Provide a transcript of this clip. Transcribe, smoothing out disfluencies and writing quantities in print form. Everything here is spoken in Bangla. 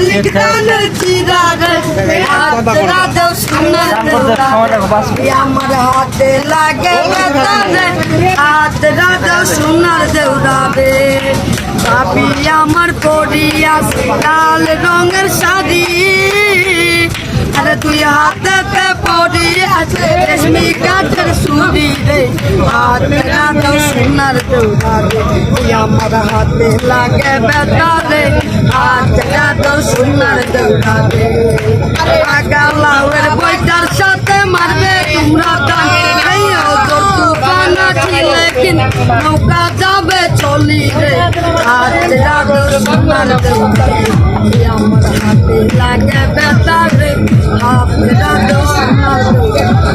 লিখতানের চিরাগে হাত রাধে সোনার দেউরাবে আমার হাতে লাগে বেতারে হাত রাধে সোনার দেউরাবে ভাবি আমার পরিয়াছে লাল রঙের শাড়ি আরে তুই হাতেতে পরিয়াছে রেশমি কাঠের চুড়ি রে হাত রাধে সোনার দেউরাবে আমার হাতে লাগে বেতারে হাত রাধে সোনার দেউরাবে আগা লাউয়ের বইটার সাথে মারবে তোমরা টানে নৌকা যাবে চলি রে হাত রাধে সোনার দেউরাবে আমার হাতে লাগে বেতারে হাত রাধে সোনার দেউরাবে।